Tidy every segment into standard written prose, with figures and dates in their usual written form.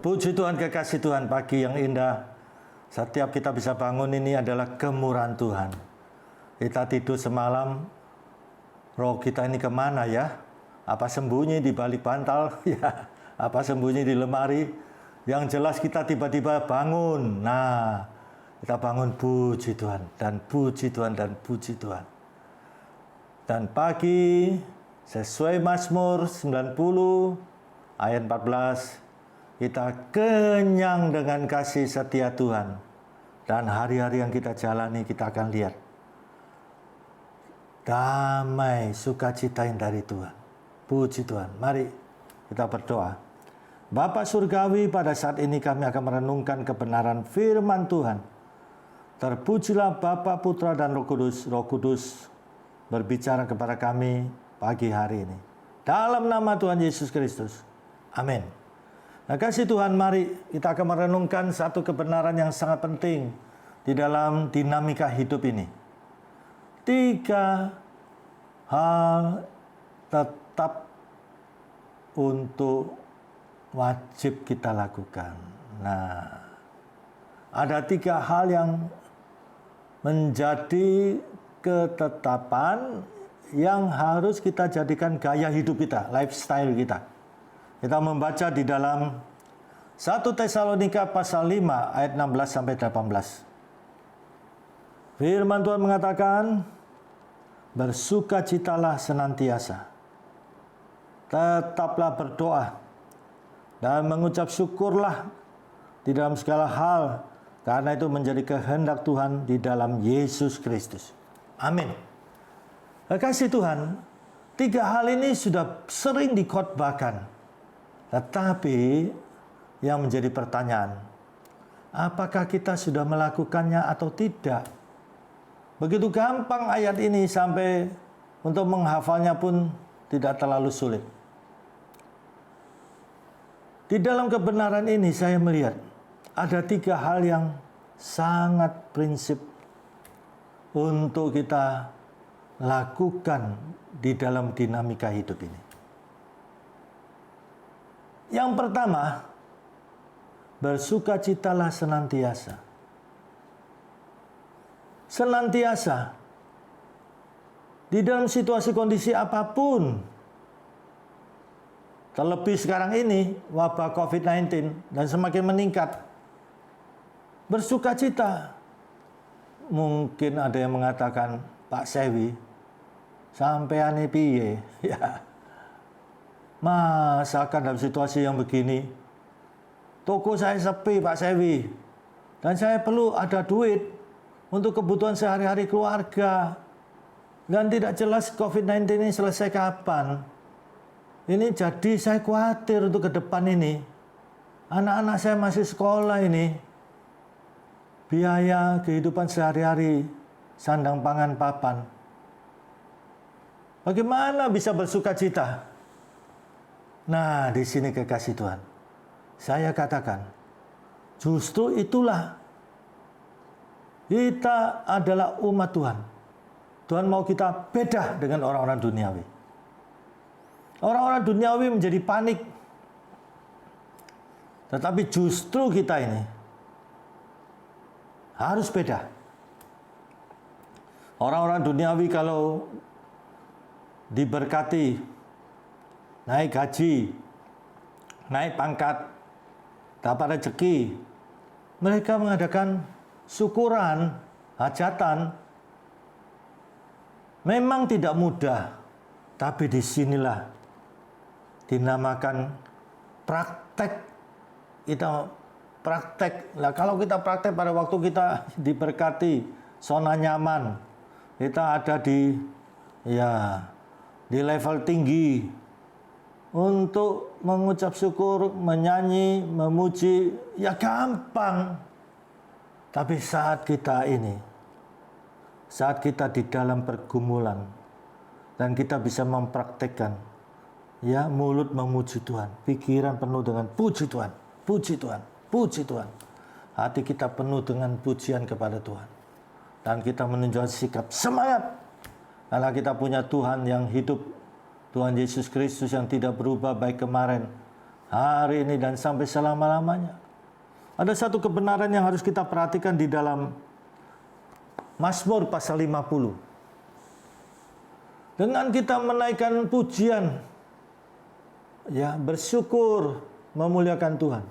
Puji Tuhan, kekasih Tuhan, pagi yang indah. Setiap kita bisa bangun ini adalah kemurahan Tuhan. Kita tidur semalam, roh kita ini kemana ya? Apa sembunyi di balik bantal? Ya, apa sembunyi di lemari? Yang jelas kita tiba-tiba bangun. Nah, kita bangun, puji Tuhan, dan puji Tuhan, dan puji Tuhan. Dan pagi, sesuai Mazmur 90, ayat 14, kita kenyang dengan kasih setia Tuhan. Dan hari-hari yang kita jalani, kita akan lihat damai, sukacita yang dari Tuhan. Puji Tuhan. Mari kita berdoa. Bapa Surgawi, pada saat ini kami akan merenungkan kebenaran firman Tuhan. Terpujilah Bapa, Putra, dan Roh Kudus. Roh Kudus berbicara kepada kami pagi hari ini. Dalam nama Tuhan Yesus Kristus. Amin. Nah, kasih Tuhan, mari kita akan merenungkan satu kebenaran yang sangat penting di dalam dinamika hidup ini. 3 hal tetap untuk wajib kita lakukan. Nah, ada 3 hal yang menjadi ketetapan yang harus kita jadikan gaya hidup kita, lifestyle kita. Kita membaca di dalam 1 Tesalonika pasal 5 ayat 16 sampai 18. Firman Tuhan mengatakan, bersukacitalah senantiasa. Tetaplah berdoa dan mengucap syukurlah di dalam segala hal, karena itu menjadi kehendak Tuhan di dalam Yesus Kristus. Amin. Kasih Tuhan, 3 hal ini sudah sering dikhotbahkan. Tetapi yang menjadi pertanyaan, apakah kita sudah melakukannya atau tidak? Begitu gampang ayat ini sampai untuk menghafalnya pun tidak terlalu sulit. Di dalam kebenaran ini saya melihat ada 3 hal yang sangat prinsip untuk kita lakukan di dalam dinamika hidup ini. Yang pertama, bersukacitalah senantiasa. Senantiasa. Di dalam situasi kondisi apapun. Terlebih sekarang ini, wabah COVID-19 dan semakin meningkat. Bersukacita. Mungkin ada yang mengatakan, Pak Sewi, sampean piye? Ya. Masakan dalam situasi yang begini, toko saya sepi Pak Sewi, dan saya perlu ada duit untuk kebutuhan sehari-hari keluarga, dan tidak jelas COVID-19 ini selesai kapan. Ini jadi saya khawatir untuk ke depan ini. Anak-anak saya masih sekolah ini, biaya kehidupan sehari-hari, sandang pangan papan. Bagaimana bisa bersukacita? Nah, di sini kekasih Tuhan, saya katakan, justru itulah kita adalah umat Tuhan. Tuhan mau kita beda dengan orang-orang duniawi. Orang-orang duniawi menjadi panik, tetapi justru kita ini harus beda. Orang-orang duniawi kalau diberkati, naik gaji, naik pangkat, dapat rezeki, mereka mengadakan syukuran, hajatan. Memang tidak mudah, tapi disinilah dinamakan praktek. Kita praktek. Nah, kalau kita praktek pada waktu kita diberkati, zona nyaman, kita ada di level tinggi, untuk mengucap syukur, menyanyi, memuji, ya gampang. Tapi saat kita di dalam pergumulan, dan kita bisa mempraktekkan, ya mulut memuji Tuhan, pikiran penuh dengan puji Tuhan, puji Tuhan, puji Tuhan. Hati kita penuh dengan pujian kepada Tuhan. Dan kita menunjukkan sikap semangat, karena kita punya Tuhan yang hidup, Tuhan Yesus Kristus yang tidak berubah baik kemarin, hari ini dan sampai selama-lamanya. Ada satu kebenaran yang harus kita perhatikan di dalam Mazmur pasal 50. Dengan kita menaikkan pujian, ya, bersyukur, memuliakan Tuhan.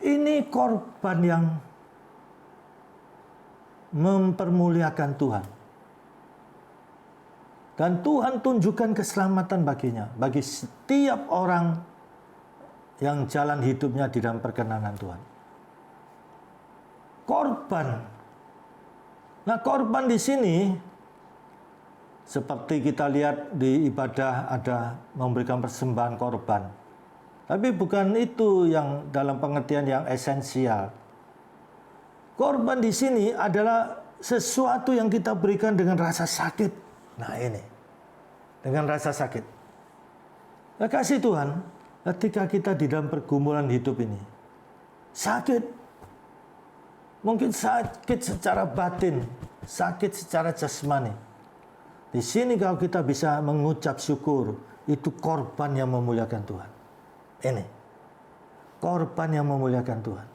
Ini korban yang mempermuliakan Tuhan. Dan Tuhan tunjukkan keselamatan baginya, bagi setiap orang yang jalan hidupnya di dalam perkenanan Tuhan. Korban. Nah, korban di sini seperti kita lihat di ibadah ada memberikan persembahan korban. Tapi bukan itu yang dalam pengertian yang esensial. Korban di sini adalah sesuatu yang kita berikan dengan rasa sakit. Nah, ini. Dengan rasa sakit. Nah, kasih Tuhan, ketika kita di dalam pergumulan hidup ini, sakit. Mungkin sakit secara batin, sakit secara jasmani. Di sini kalau kita bisa mengucap syukur, itu korban yang memuliakan Tuhan. Ini. Korban yang memuliakan Tuhan.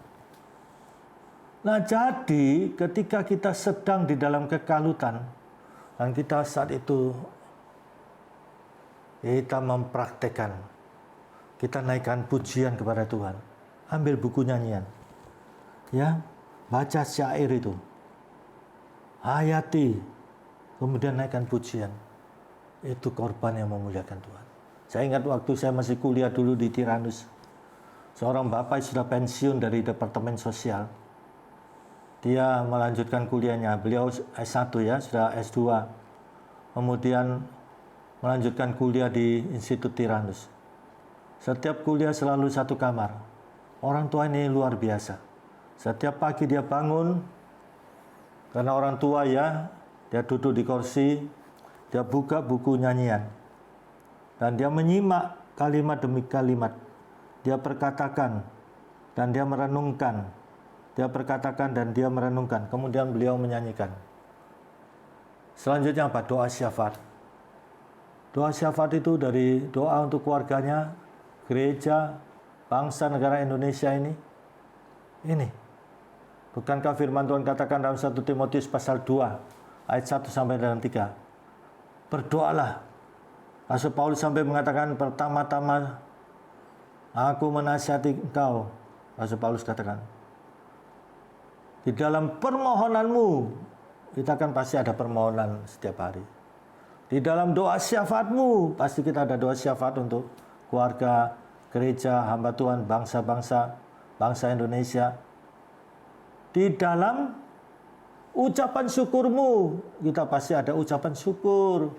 Nah, jadi ketika kita sedang di dalam kekalutan, dan kita saat itu kita mempraktekkan, kita naikkan pujian kepada Tuhan. Ambil buku nyanyian, ya, baca syair itu, hayati, kemudian naikkan pujian. Itu korban yang memuliakan Tuhan. Saya ingat waktu saya masih kuliah dulu di Tyrannus, seorang bapak sudah pensiun dari Departemen Sosial. Dia melanjutkan kuliahnya, beliau S1 ya, sudah S2. Kemudian melanjutkan kuliah di Institut Tyrannus. Setiap kuliah selalu satu kamar. Orang tua ini luar biasa. Setiap pagi dia bangun, karena orang tua ya, dia duduk di kursi, dia buka buku nyanyian. Dan dia menyimak kalimat demi kalimat. Dia perkatakan, dan dia merenungkan. Dia perkatakan dan dia merenungkan. Kemudian beliau menyanyikan. Selanjutnya apa? Doa syafaat. Doa syafaat itu dari doa untuk keluarganya, gereja, bangsa negara Indonesia ini. Ini. Bukankah firman Tuhan katakan dalam 1 Timotius pasal 2, ayat 1 sampai dengan 3. Berdoalah. Rasul Paulus sampai mengatakan pertama-tama, aku menasihati engkau. Rasul Paulus katakan, di dalam permohonanmu, kita kan pasti ada permohonan setiap hari. Di dalam doa syafaatmu, pasti kita ada doa syafaat untuk keluarga, gereja, hamba Tuhan, bangsa-bangsa, bangsa Indonesia. Di dalam ucapan syukurmu, kita pasti ada ucapan syukur.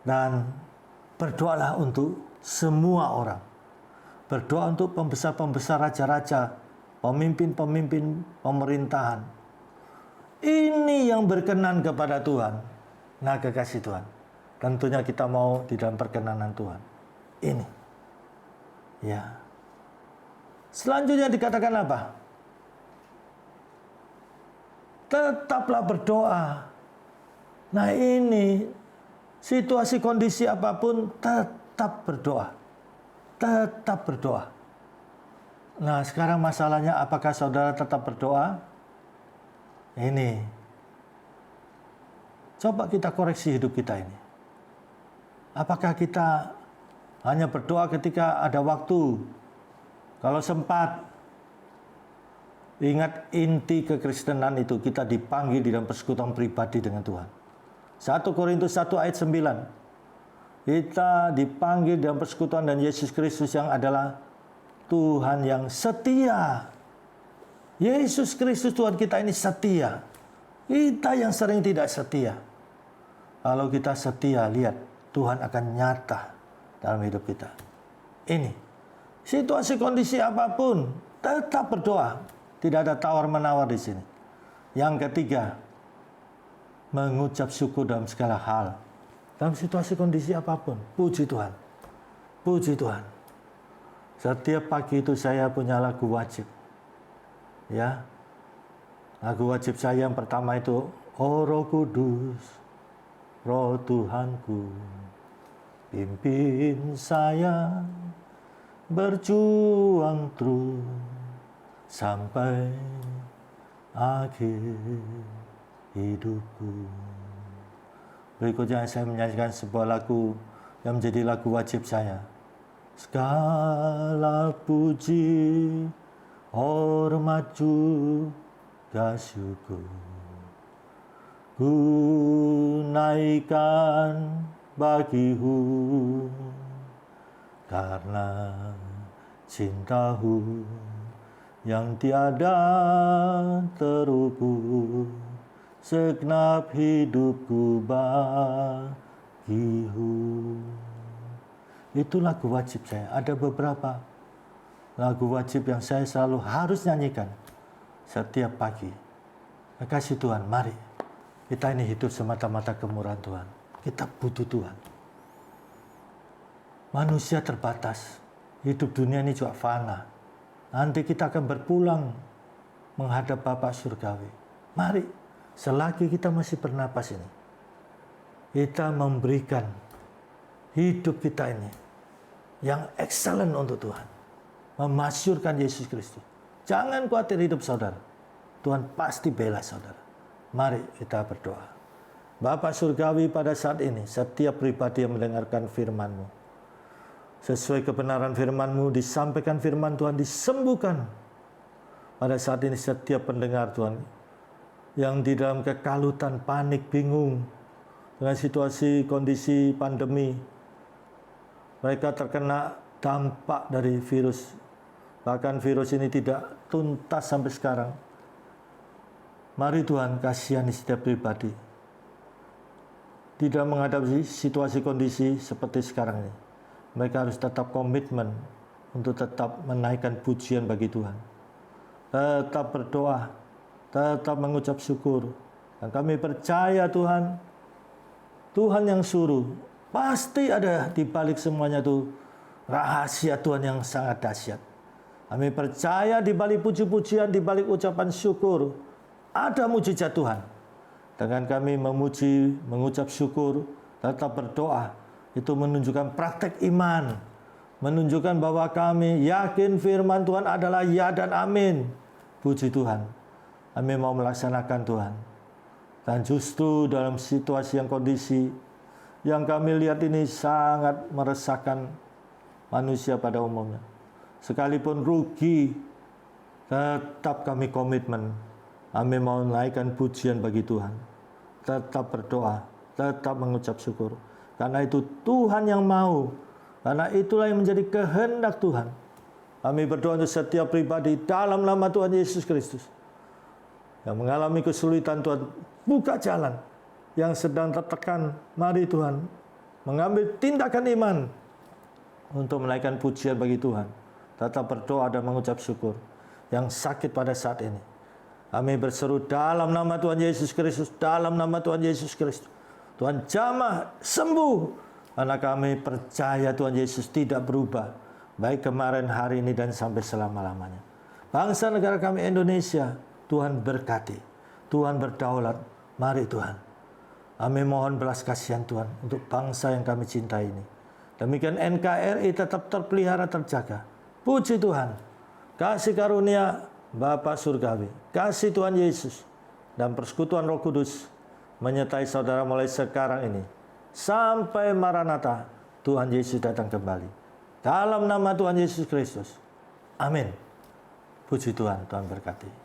Dan berdoalah untuk semua orang. Berdoa untuk pembesar-pembesar, raja-raja, pemimpin-pemimpin pemerintahan. Ini yang berkenan kepada Tuhan. Nah, kekasih Tuhan, tentunya kita mau di dalam perkenanan Tuhan. Ini. Ya. Selanjutnya dikatakan apa? Tetaplah berdoa. Nah, ini situasi kondisi apapun tetap berdoa. Tetap berdoa. Nah, sekarang masalahnya apakah saudara tetap berdoa? Ini. Coba kita koreksi hidup kita ini. Apakah kita hanya berdoa ketika ada waktu? Kalau sempat. Ingat inti kekristenan itu, kita dipanggil di dalam persekutuan pribadi dengan Tuhan. 1 Korintus 1 ayat 9. Kita dipanggil dalam persekutuan dan Yesus Kristus yang adalah Tuhan yang setia. Yesus Kristus Tuhan kita ini setia. Kita yang sering tidak setia. Kalau kita setia, lihat Tuhan akan nyata dalam hidup kita. Ini. Situasi kondisi apapun, tetap berdoa. Tidak ada tawar-menawar di sini. Yang ketiga, mengucap syukur dalam segala hal. Dalam situasi kondisi apapun, puji Tuhan. Puji Tuhan. Setiap pagi itu saya punya lagu wajib. Ya. Lagu wajib saya yang pertama itu, Oh Roh Kudus, Roh Tuhanku, pimpin saya berjuang terus sampai akhir hidupku. Berikutnya saya menyanyikan sebuah lagu yang menjadi lagu wajib saya. Segala puji, hormat juga syukur, ku naikkan bagimu, karena cintamu yang tiada terukur, segenap hidupku bagimu. Itu lagu wajib saya. Ada beberapa lagu wajib yang saya selalu harus nyanyikan setiap pagi. Kasih Tuhan, mari kita ini hidup semata-mata kemurahan Tuhan. Kita butuh Tuhan. Manusia terbatas. Hidup dunia ini juga fana. Nanti kita akan berpulang menghadap Bapa Surgawi. Mari, selagi kita masih bernapas ini, kita memberikan hidup kita ini yang excellent untuk Tuhan. Memasyurkan Yesus Kristus. Jangan khawatir hidup saudara. Tuhan pasti bela saudara. Mari kita berdoa. Bapa Surgawi, pada saat ini setiap pribadi yang mendengarkan firman-Mu, sesuai kebenaran firman-Mu, disampaikan firman Tuhan, disembuhkan. Pada saat ini setiap pendengar Tuhan yang di dalam kekalutan, panik, bingung dengan situasi kondisi pandemi, mereka terkena dampak dari virus. Bahkan virus ini tidak tuntas sampai sekarang. Mari Tuhan, kasihani setiap pribadi. Tidak menghadapi situasi kondisi seperti sekarang ini. Mereka harus tetap komitmen untuk tetap menaikkan pujian bagi Tuhan. Tetap berdoa, tetap mengucap syukur. Dan kami percaya Tuhan, Tuhan yang suruh, pasti ada di balik semuanya itu rahasia Tuhan yang sangat dahsyat. Kami percaya di balik puji-pujian, di balik ucapan syukur, ada mujizat Tuhan. Dengan kami memuji, mengucap syukur, tetap berdoa, itu menunjukkan praktek iman. Menunjukkan bahwa kami yakin firman Tuhan adalah ya dan amin. Puji Tuhan. Kami mau melaksanakan Tuhan. Dan justru dalam situasi yang kondisi yang kami lihat ini sangat meresahkan manusia pada umumnya. Sekalipun rugi, tetap kami komitmen. Kami mau menaikkan pujian bagi Tuhan. Tetap berdoa, tetap mengucap syukur. Karena itu Tuhan yang mau. Karena itulah yang menjadi kehendak Tuhan. Kami berdoa untuk setiap pribadi dalam nama Tuhan Yesus Kristus. Yang mengalami kesulitan, Tuhan buka jalan. Yang sedang tertekan, mari Tuhan mengambil tindakan iman untuk menaikkan pujian bagi Tuhan. Tetap berdoa dan mengucap syukur. Yang sakit pada saat ini, kami berseru dalam nama Tuhan Yesus Kristus, dalam nama Tuhan Yesus Kristus. Tuhan jamah sembuh, karena kami percaya Tuhan Yesus tidak berubah, baik kemarin, hari ini, dan sampai selama-lamanya. Bangsa negara kami Indonesia, Tuhan berkati, Tuhan berdaulat. Mari Tuhan, kami mohon belas kasihan Tuhan untuk bangsa yang kami cintai ini. Demikian NKRI tetap terpelihara, terjaga. Puji Tuhan. Kasih karunia Bapa Surgawi, kasih Tuhan Yesus, dan persekutuan Roh Kudus menyertai saudara mulai sekarang ini. Sampai Maranatha, Tuhan Yesus datang kembali. Dalam nama Tuhan Yesus Kristus. Amin. Puji Tuhan, Tuhan berkati.